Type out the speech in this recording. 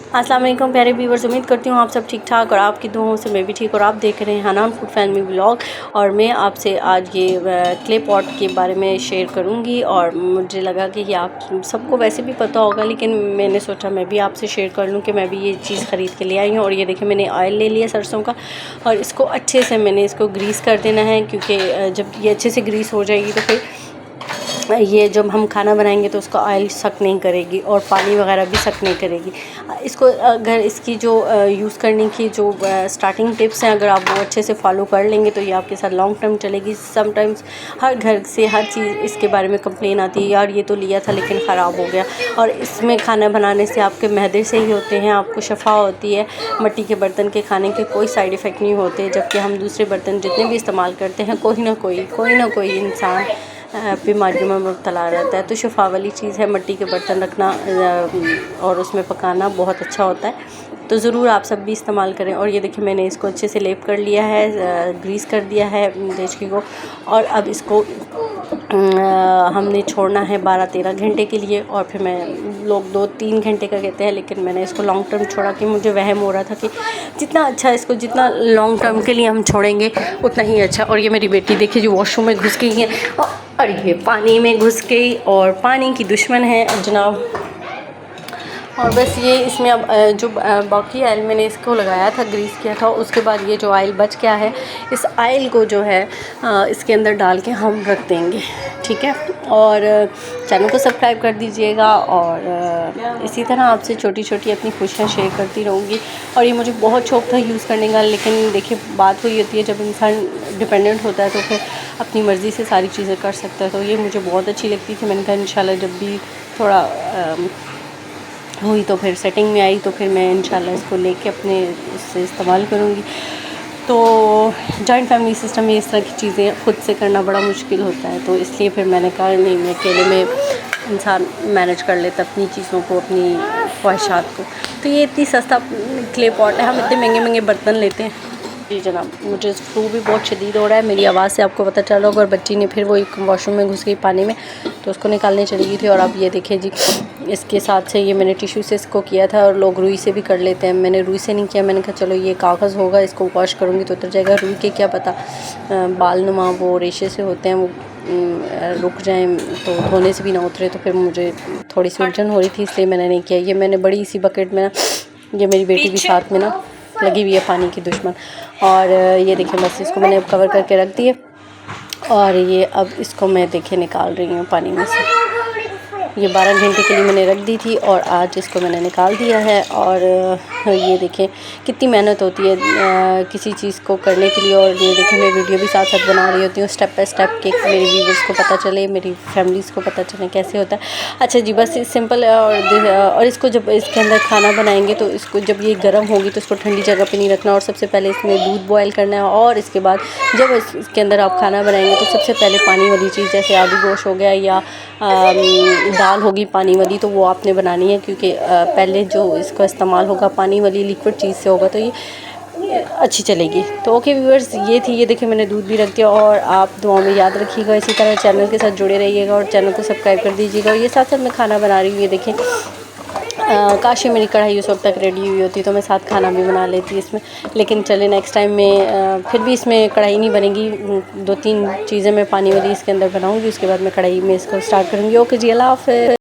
अस्सलाम वालेकुम प्यारे व्यूवर्स, उम्मीद करती हूँ आप सब ठीक ठाक और आपकी दुआओं से मैं भी ठीक। और आप देख रहे हैं हनान फूड फैमिली व्लॉग और मैं आपसे आज ये क्ले पॉट के बारे में शेयर करूँगी। और मुझे लगा कि आप सबको वैसे भी पता होगा, लेकिन मैंने सोचा मैं भी आपसे शेयर कर लूँ कि मैं भी ये चीज़ ख़रीद के ले आई हूँ। और ये देखिए मैंने ऑयल ले लिया सरसों का और इसको अच्छे से मैंने इसको ग्रीस कर देना है, क्योंकि जब ये अच्छे से ग्रीस हो जाएगी तो फिर ये जब हम खाना बनाएंगे तो उसका ऑयल सक नहीं करेगी और पानी वगैरह भी सक नहीं करेगी। इसको अगर इसकी जो यूज़ करने की जो स्टार्टिंग टिप्स हैं, अगर आप वो अच्छे से फॉलो कर लेंगे तो ये आपके साथ लॉन्ग टर्म चलेगी। समटाइम्स हर घर से हर चीज़ इसके बारे में कंप्लेन आती है, यार ये तो लिया था लेकिन ख़राब हो गया। और इसमें खाना बनाने से आपके मैदे से ही होते हैं, आपको शफा होती है। मिट्टी के बर्तन के खाने के कोई साइड इफ़ेक्ट नहीं होते, जबकि हम दूसरे बर्तन जितने भी इस्तेमाल करते हैं कोई ना कोई इंसान बीमारियों में मुब्तला रहता है। तो शफा वाली चीज़ है, मिट्टी के बर्तन रखना और उसमें पकाना बहुत अच्छा होता है। तो ज़रूर आप सब भी इस्तेमाल करें। और ये देखिए मैंने इसको अच्छे से लेप कर लिया है, ग्रीस कर दिया है देचकी को। और अब इसको हमने छोड़ना है 12-13 घंटे के लिए। और फिर मैं लोग 2-3 घंटे का कहते हैं, लेकिन मैंने इसको लॉन्ग टर्म छोड़ा कि मुझे वहम हो रहा था कि जितना अच्छा इसको जितना लॉन्ग टर्म के लिए हम छोड़ेंगे उतना ही अच्छा। और ये मेरी बेटी देखिए जो वॉशरूम में घुस गई है और ये पानी में घुस गई और पानी की दुश्मन है जनाब। और बस ये इसमें अब जो बाकी ऑयल मैंने इसको लगाया था, ग्रीस किया था, उसके बाद ये जो ऑयल बच गया है इस ऑयल को जो है इसके अंदर डाल के हम रख देंगे, ठीक है। और चैनल को सब्सक्राइब कर दीजिएगा और इसी तरह आपसे छोटी छोटी अपनी खुशियाँ शेयर करती रहूँगी। और ये मुझे बहुत शौक़ था यूज़ करने का, लेकिन देखिए बात हुई होती है जब इंसान डिपेंडेंट होता है तो फिर अपनी मर्ज़ी से सारी चीज़ें कर सकता है। तो ये मुझे बहुत अच्छी लगती थी। मैंने कहा इंशाल्लाह जब भी थोड़ा हुई तो फिर सेटिंग में आई तो फिर मैं इंशाल्लाह इसको लेके अपने इससे इस्तेमाल करूँगी। तो जॉइंट फैमिली सिस्टम में इस तरह की चीज़ें ख़ुद से करना बड़ा मुश्किल होता है, तो इसलिए फिर मैंने कहा नहीं, मैं अकेले में इंसान मैनेज कर लेता अपनी चीज़ों को, अपनी ख्वाहिशात को। तो ये इतनी सस्ता क्ले पॉट है, हम इतने महंगे बर्तन लेते हैं। जी जनाब, मुझे फ्लू भी बहुत शदीद हो रहा है, मेरी आवाज़ से आपको पता चल रहा होगा। और बच्ची ने फिर वो एक वॉशरूम में घुस गई पानी में, तो उसको निकालने चली गई थी। और अब ये देखिए जी, इसके साथ से ये मैंने टिश्यू से इसको किया था, और लोग रुई से भी कर लेते हैं, मैंने रुई से नहीं किया। मैंने कहा चलो ये कागज़ होगा, इसको वॉश करूँगी तो उतर जाएगा। रुई के क्या पता बाल नुमा वो रेशे से होते हैं, वो रुक जाएँ तो धोने से भी ना उतरे, तो फिर मुझे थोड़ी सी उलझन हो रही थी इसलिए मैंने नहीं किया। ये मैंने बड़ी सी बकेट में ना, ये मेरी बेटी भी साथ में ना लगी हुई है पानी की दुश्मन। और ये देखिए बस इसको मैंने अब कवर करके रख दिए और ये अब इसको मैं देखिए निकाल रही हूँ पानी में से। ये 12 घंटे के लिए मैंने रख दी थी और आज इसको मैंने निकाल दिया है। और ये देखें कितनी मेहनत होती है किसी चीज़ को करने के लिए। और ये देखें मैं वीडियो भी साथ साथ बना रही होती हूँ स्टेप बाय स्टेप, कि मेरे व्यूवर्स को पता चले, मेरी फैमिलीज़ को पता चले कैसे होता है। अच्छा जी, बस सिंपल है। और इसको जब इसके अंदर खाना बनाएंगे तो इसको जब ये गर्म होगी तो इसको ठंडी जगह पे नहीं रखना। और सबसे पहले इसमें दूध बॉयल करना है, और इसके बाद जब इसके अंदर आप खाना बनाएंगे तो सबसे पहले पानी वाली चीज़ जैसे आलू गोश्त हो गया या दाल होगी पानी वाली, तो वो आपने बनानी है, क्योंकि पहले जो इसका इस्तेमाल होगा पानी वाली लिक्विड चीज़ से होगा तो ये अच्छी चलेगी। तो ओके व्यूअर्स, ये थी, ये देखिए मैंने दूध भी रख दिया। और आप दुआ में याद रखिएगा, इसी तरह चैनल के साथ जुड़े रहिएगा और चैनल को सब्सक्राइब कर दीजिएगा। और ये साथ साथ मैं खाना बना रही हूँ, ये देखें काश मेरी कढ़ाई उस वक्त तक रेडी हुई होती तो मैं साथ खाना भी बना लेती इसमें। लेकिन चले नेक्स्ट टाइम में फिर भी इसमें कढ़ाई नहीं बनेगी, 2-3 चीज़ें मैं पानी वाली इसके अंदर बनाऊँगी, उसके बाद मैं कढ़ाई में इसको स्टार्ट करूँगी। ओके जी, अल्लाह हाफ़िज़।